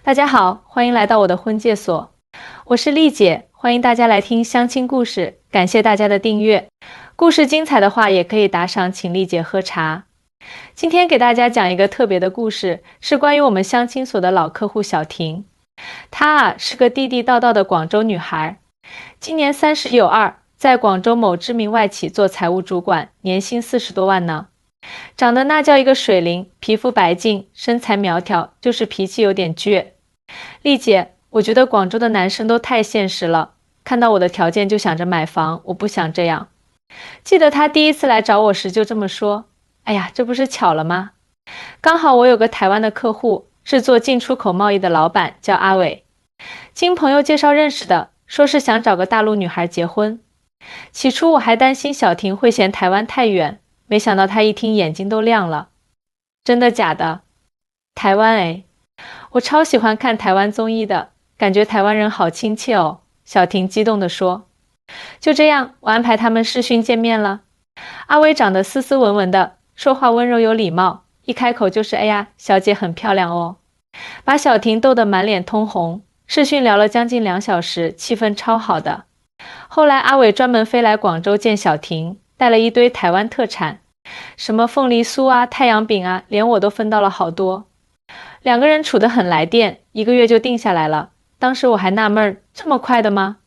大家好，欢迎来到我的婚介所，我是丽姐，欢迎大家来听相亲故事，感谢大家的订阅。故事精彩的话，也可以打赏请丽姐喝茶。今天给大家讲一个特别的故事，是关于我们相亲所的老客户小婷。她是个地地道道的广州女孩，今年30有2，在广州某知名外企做财务主管，年薪40多万呢。长得那叫一个水灵，皮肤白净，身材苗条，就是脾气有点倔。丽姐，我觉得广州的男生都太现实了，看到我的条件就想着买房，我不想这样。记得他第一次来找我时就这么说，哎呀，这不是巧了吗？刚好我有个台湾的客户，是做进出口贸易的老板，叫阿伟。经朋友介绍认识的，说是想找个大陆女孩结婚。起初我还担心小婷会嫌台湾太远，没想到她一听眼睛都亮了。真的假的？台湾哎，我超喜欢看台湾综艺的，感觉台湾人好亲切哦，小婷激动地说。就这样，我安排他们视讯见面了。阿威长得斯斯文文的，说话温柔有礼貌，一开口就是哎呀，小姐很漂亮哦，把小婷逗得满脸通红。视讯聊了将近2小时，气氛超好的。后来阿伟专门飞来广州见小婷，带了一堆台湾特产，什么凤梨酥啊、太阳饼啊，连我都分到了好多。2个人处得很来电，1个月就定下来了。当时我还纳闷，这么快的吗？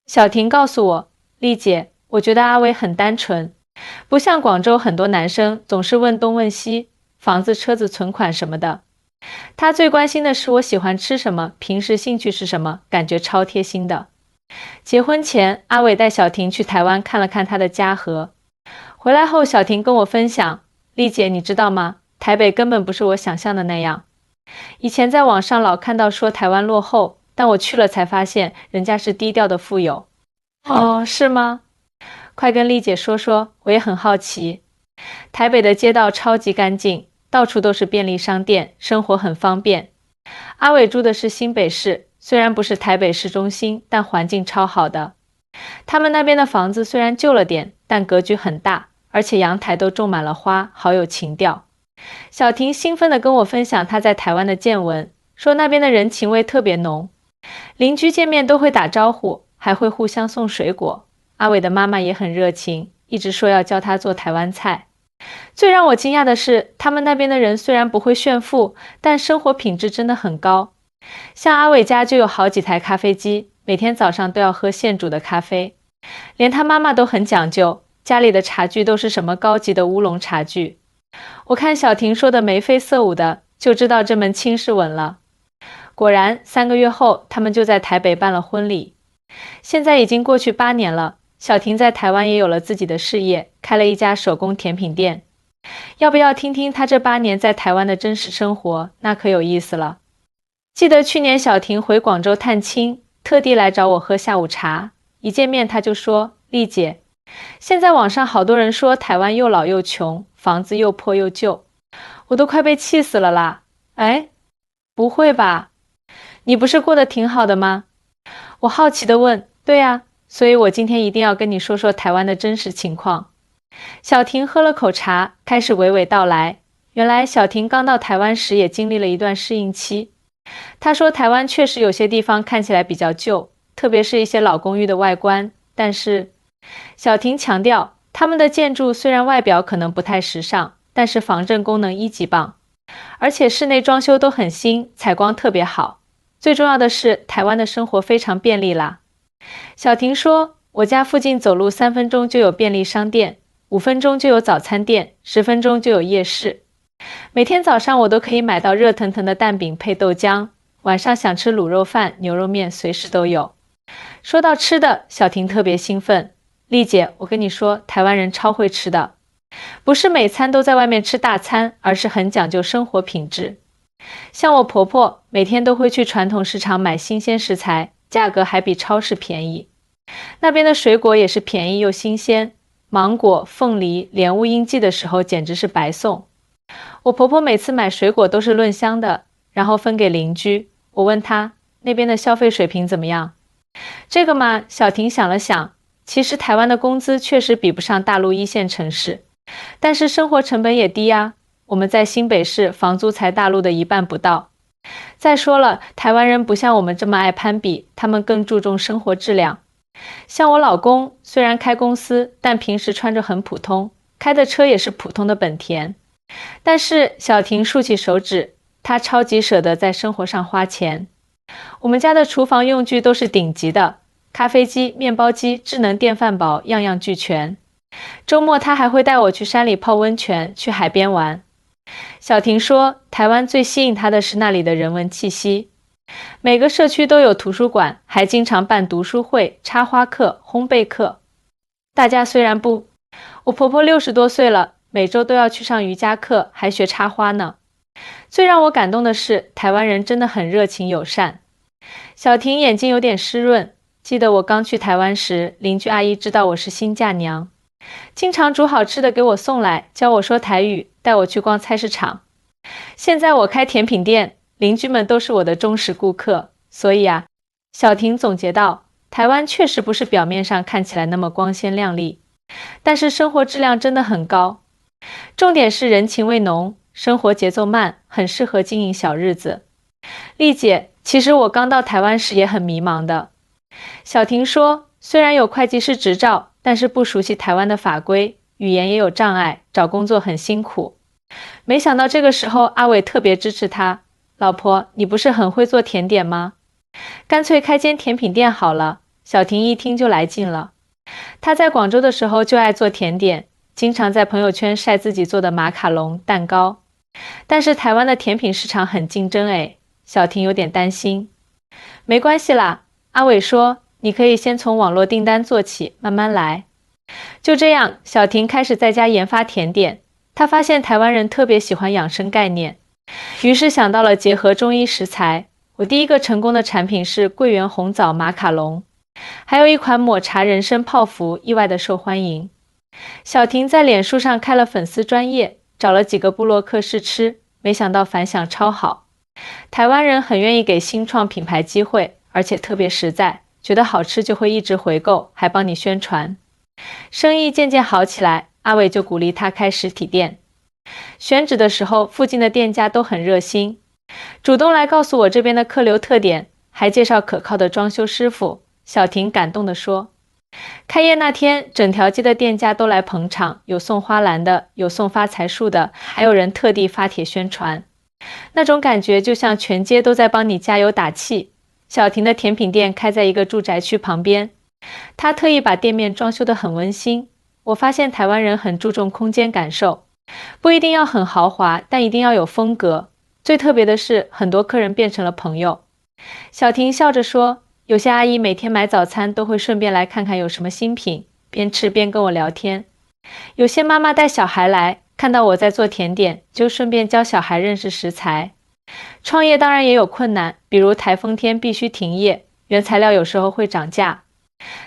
小婷告诉我，丽姐，我觉得阿伟很单纯，不像广州很多男生总是问东问西，房子、车子、存款什么的。他最关心的是我喜欢吃什么，平时兴趣是什么，感觉超贴心的。结婚前，阿伟带小婷去台湾看了看他的家和。回来后，小婷跟我分享，丽姐你知道吗？台北根本不是我想象的那样。以前在网上老看到说台湾落后，但我去了才发现人家是低调的富有。哦，是吗？快跟丽姐说说，我也很好奇。台北的街道超级干净，到处都是便利商店，生活很方便。阿伟住的是新北市，虽然不是台北市中心，但环境超好的。他们那边的房子虽然旧了点，但格局很大，而且阳台都种满了花，好有情调。小婷兴奋地跟我分享她在台湾的见闻，说那边的人情味特别浓，邻居见面都会打招呼，还会互相送水果。阿伟的妈妈也很热情，一直说要教他做台湾菜。最让我惊讶的是，他们那边的人虽然不会炫富，但生活品质真的很高。像阿伟家就有好几台咖啡机，每天早上都要喝现煮的咖啡。连他妈妈都很讲究，家里的茶具都是什么高级的乌龙茶具。我看小婷说的眉飞色舞的，就知道这门亲是稳了。果然3个月后，他们就在台北办了婚礼。现在已经过去8年了，小婷在台湾也有了自己的事业，开了一家手工甜品店。要不要听听她这8年在台湾的真实生活？那可有意思了。记得去年小婷回广州探亲，特地来找我喝下午茶。一见面她就说，丽姐，现在网上好多人说台湾又老又穷，房子又破又旧，我都快被气死了啦。哎，不会吧？你不是过得挺好的吗？我好奇地问，对啊，所以我今天一定要跟你说说台湾的真实情况。小婷喝了口茶，开始娓娓道来。原来小婷刚到台湾时也经历了一段适应期。她说台湾确实有些地方看起来比较旧，特别是一些老公寓的外观，但是小婷强调，他们的建筑虽然外表可能不太时尚，但是防震功能1级棒，而且室内装修都很新，采光特别好。最重要的是，台湾的生活非常便利啦。小婷说，我家附近走路3分钟就有便利商店，5分钟就有早餐店，10分钟就有夜市。每天早上我都可以买到热腾腾的蛋饼配豆浆，晚上想吃卤肉饭、牛肉面随时都有。说到吃的，小婷特别兴奋。丽姐，我跟你说，台湾人超会吃的，不是每餐都在外面吃大餐，而是很讲究生活品质。像我婆婆每天都会去传统市场买新鲜食材，价格还比超市便宜。那边的水果也是便宜又新鲜，芒果、凤梨、莲雾应季的时候简直是白送。我婆婆每次买水果都是论箱的，然后分给邻居。我问她，那边的消费水平怎么样？这个嘛，小婷想了想，其实台湾的工资确实比不上大陆1线城市，但是生活成本也低啊。我们在新北市房租才大陆的1半不到。再说了，台湾人不像我们这么爱攀比，他们更注重生活质量。像我老公，虽然开公司，但平时穿着很普通，开的车也是普通的本田。但是小婷竖起手指，她超级舍得在生活上花钱。我们家的厨房用具都是顶级的，咖啡机、面包机、智能电饭煲，样样俱全。周末她还会带我去山里泡温泉，去海边玩。小婷说，台湾最吸引她的是那里的人文气息。每个社区都有图书馆，还经常办读书会、插花课、烘焙课。大家虽然不，我婆婆60多岁了，每周都要去上瑜伽课，还学插花呢。最让我感动的是，台湾人真的很热情友善。小婷眼睛有点湿润，记得我刚去台湾时，邻居阿姨知道我是新嫁娘，经常煮好吃的给我送来，教我说台语，带我去逛菜市场。现在我开甜品店，邻居们都是我的忠实顾客，所以啊，小婷总结道，台湾确实不是表面上看起来那么光鲜亮丽，但是生活质量真的很高。重点是人情味浓，生活节奏慢，很适合经营小日子。丽姐，其实我刚到台湾时也很迷茫的。小婷说，虽然有会计师执照，但是不熟悉台湾的法规，语言也有障碍，找工作很辛苦。没想到这个时候阿伟特别支持她，老婆，你不是很会做甜点吗？干脆开间甜品店好了。小婷一听就来劲了。她在广州的时候就爱做甜点，经常在朋友圈晒自己做的马卡龙、蛋糕。但是台湾的甜品市场很竞争诶，小婷有点担心。没关系啦，阿伟说，你可以先从网络订单做起，慢慢来。就这样，小婷开始在家研发甜点。她发现台湾人特别喜欢养生概念，于是想到了结合中医食材。我第一个成功的产品是桂圆红枣马卡龙，还有一款抹茶人参泡芙意外的受欢迎。小婷在脸书上开了粉丝专页，找了几个部落客试吃，没想到反响超好。台湾人很愿意给新创品牌机会，而且特别实在，觉得好吃就会一直回购，还帮你宣传。生意渐渐好起来，阿伟就鼓励他开实体店。选址的时候，附近的店家都很热心，主动来告诉我这边的客流特点，还介绍可靠的装修师傅。小婷感动地说，开业那天，整条街的店家都来捧场，有送花篮的，有送发财树的，还有人特地发帖宣传。那种感觉就像全街都在帮你加油打气。小婷的甜品店开在一个住宅区旁边，她特意把店面装修得很温馨。我发现台湾人很注重空间感受，不一定要很豪华，但一定要有风格。最特别的是，很多客人变成了朋友。小婷笑着说，有些阿姨每天买早餐都会顺便来看看有什么新品，边吃边跟我聊天。有些妈妈带小孩来，看到我在做甜点，就顺便教小孩认识食材。创业当然也有困难，比如台风天必须停业，原材料有时候会涨价。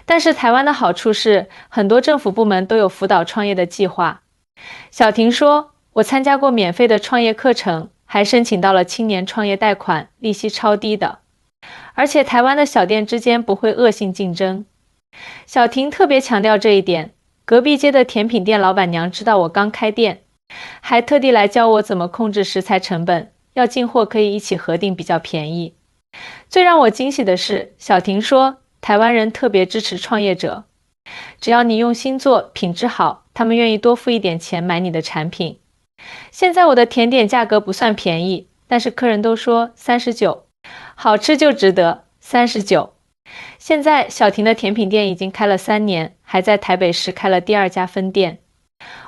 但是台湾的好处是，很多政府部门都有辅导创业的计划。小婷说，我参加过免费的创业课程，还申请到了青年创业贷款，利息超低的。而且台湾的小店之间不会恶性竞争。小婷特别强调这一点，隔壁街的甜品店老板娘知道我刚开店，还特地来教我怎么控制食材成本，要进货可以一起核定比较便宜。最让我惊喜的是，小婷说，台湾人特别支持创业者，只要你用心做，品质好，他们愿意多付一点钱买你的产品。现在我的甜点价格不算便宜，但是客人都说39，好吃就值得，39。现在小婷的甜品店已经开了3年，还在台北市开了第2家分店。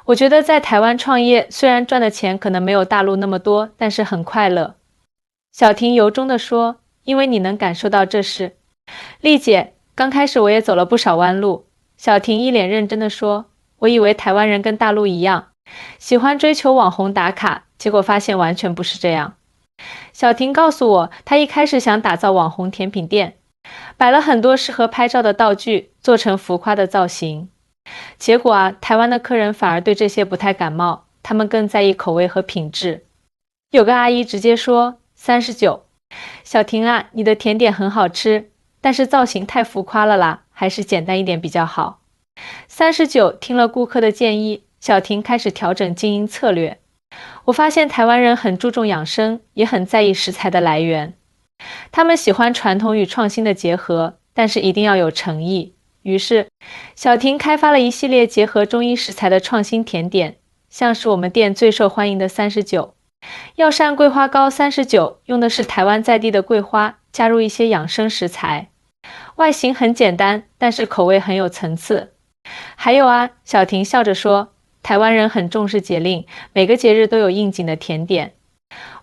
我觉得在台湾创业，虽然赚的钱可能没有大陆那么多，但是很快乐。小婷由衷地说，因为你能感受到这是。丽姐，刚开始我也走了不少弯路。小婷一脸认真地说，我以为台湾人跟大陆一样，喜欢追求网红打卡，结果发现完全不是这样。小婷告诉我，她一开始想打造网红甜品店，摆了很多适合拍照的道具，做成浮夸的造型。结果啊，台湾的客人反而对这些不太感冒，他们更在意口味和品质。有个阿姨直接说39，小婷啊，你的甜点很好吃，但是造型太浮夸了啦，还是简单一点比较好。39听了顾客的建议，小婷开始调整经营策略。我发现台湾人很注重养生，也很在意食材的来源。他们喜欢传统与创新的结合，但是一定要有诚意。于是，小婷开发了一系列结合中医食材的创新甜点，像是我们店最受欢迎的39。药膳桂花糕39用的是台湾在地的桂花，加入一些养生食材。外形很简单，但是口味很有层次。还有啊，小婷笑着说，台湾人很重视节令，每个节日都有应景的甜点。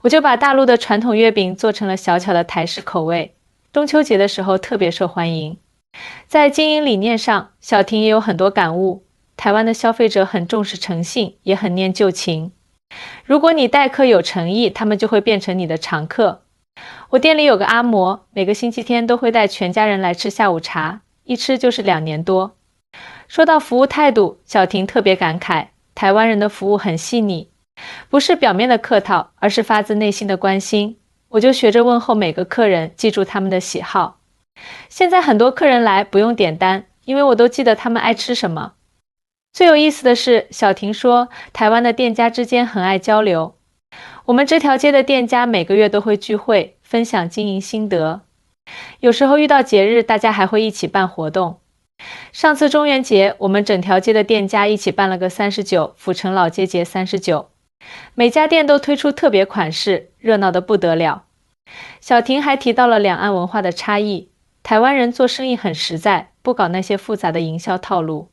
我就把大陆的传统月饼做成了小巧的台式口味，中秋节的时候特别受欢迎。在经营理念上，小婷也有很多感悟。台湾的消费者很重视诚信，也很念旧情。如果你待客有诚意，他们就会变成你的常客。我店里有个阿嬷，每个星期天都会带全家人来吃下午茶，一吃就是2年多。说到服务态度，小婷特别感慨，台湾人的服务很细腻，不是表面的客套，而是发自内心的关心。我就学着问候每个客人，记住他们的喜好。现在很多客人来不用点单，因为我都记得他们爱吃什么。最有意思的是，小婷说，台湾的店家之间很爱交流。我们这条街的店家每个月都会聚会，分享经营心得。有时候遇到节日，大家还会一起办活动。上次中元节，我们整条街的店家一起办了个39，府城老街节39。每家店都推出特别款式，热闹得不得了。小婷还提到了两岸文化的差异，台湾人做生意很实在，不搞那些复杂的营销套路。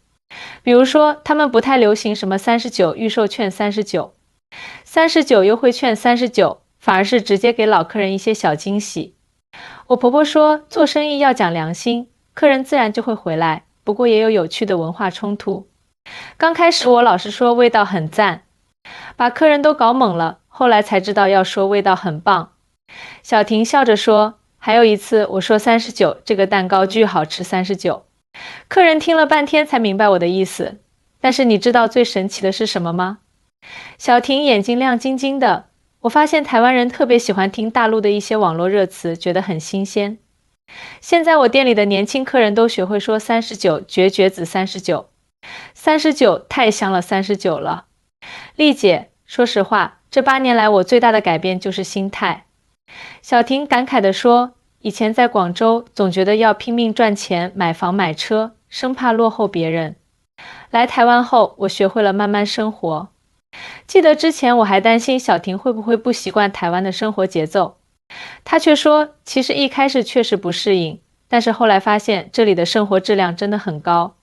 比如说，他们不太流行什么39预售券39、39优惠券39，反而是直接给老客人一些小惊喜。我婆婆说，做生意要讲良心，客人自然就会回来，不过也有有趣的文化冲突。刚开始我老是说味道很赞，把客人都搞懵了，后来才知道要说味道很棒。小婷笑着说，还有一次我说39，这个蛋糕巨好吃39。客人听了半天才明白我的意思。但是你知道最神奇的是什么吗？小婷眼睛亮晶晶的，我发现台湾人特别喜欢听大陆的一些网络热词，觉得很新鲜。现在我店里的年轻客人都学会说39绝子39太香了39了。丽姐，说实话，这8年来我最大的改变就是心态。小婷感慨地说，以前在广州总觉得要拼命赚钱买房买车，生怕落后别人。来台湾后，我学会了慢慢生活。记得之前我还担心小婷会不会不习惯台湾的生活节奏，她却说其实一开始确实不适应，但是后来发现这里的生活质量真的很高。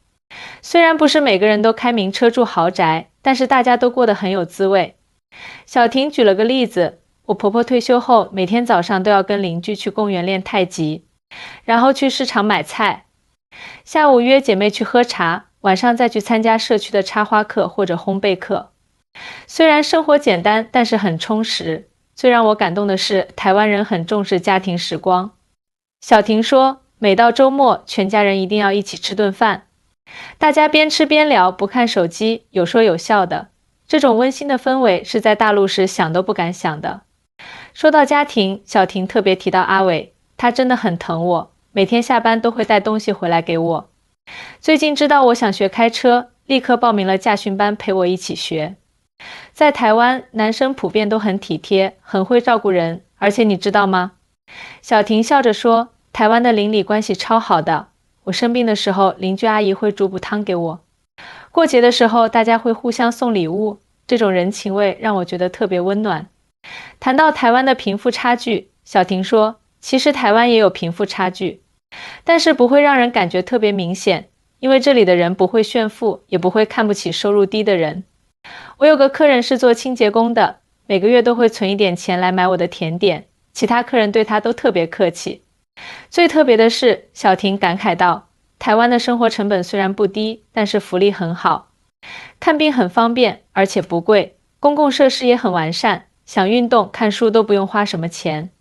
虽然不是每个人都开名车住豪宅，但是大家都过得很有滋味。小婷举了个例子，我婆婆退休后每天早上都要跟邻居去公园练太极，然后去市场买菜，下午约姐妹去喝茶，晚上再去参加社区的插花课或者烘焙课。虽然生活简单，但是很充实。最让我感动的是，台湾人很重视家庭时光。小婷说，每到周末，全家人一定要一起吃顿饭，大家边吃边聊，不看手机，有说有笑的。这种温馨的氛围是在大陆时想都不敢想的。说到家庭，小婷特别提到阿伟，他真的很疼我，每天下班都会带东西回来给我。最近知道我想学开车，立刻报名了驾训班陪我一起学。在台湾，男生普遍都很体贴，很会照顾人，而且你知道吗？小婷笑着说，台湾的邻里关系超好的，我生病的时候，邻居阿姨会煮补汤给我。过节的时候，大家会互相送礼物，这种人情味让我觉得特别温暖。谈到台湾的贫富差距，小婷说，其实台湾也有贫富差距，但是不会让人感觉特别明显，因为这里的人不会炫富，也不会看不起收入低的人。我有个客人是做清洁工的，每个月都会存一点钱来买我的甜点，其他客人对他都特别客气。最特别的是，小婷感慨道，台湾的生活成本虽然不低，但是福利很好，看病很方便，而且不贵，公共设施也很完善，想运动看书都不用花什么钱。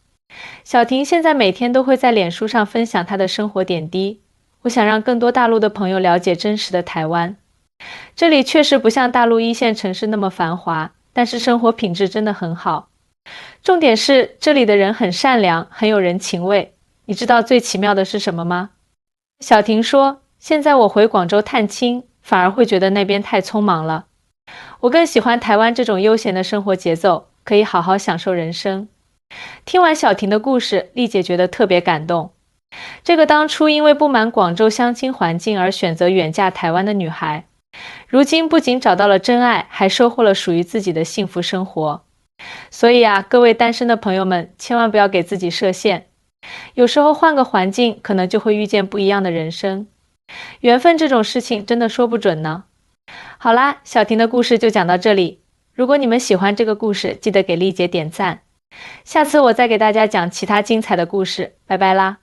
小婷现在每天都会在脸书上分享她的生活点滴，我想让更多大陆的朋友了解真实的台湾。这里确实不像大陆1线城市那么繁华，但是生活品质真的很好。重点是这里的人很善良，很有人情味。你知道最奇妙的是什么吗？小婷说，现在我回广州探亲，反而会觉得那边太匆忙了。我更喜欢台湾这种悠闲的生活节奏，可以好好享受人生。听完小婷的故事，丽姐觉得特别感动。这个当初因为不满广州相亲环境而选择远嫁台湾的女孩，如今不仅找到了真爱，还收获了属于自己的幸福生活。所以啊，各位单身的朋友们，千万不要给自己设限。有时候换个环境，可能就会遇见不一样的人生。缘分这种事情真的说不准呢。好啦，小婷的故事就讲到这里。如果你们喜欢这个故事，记得给丽姐点赞。下次我再给大家讲其他精彩的故事。拜拜啦。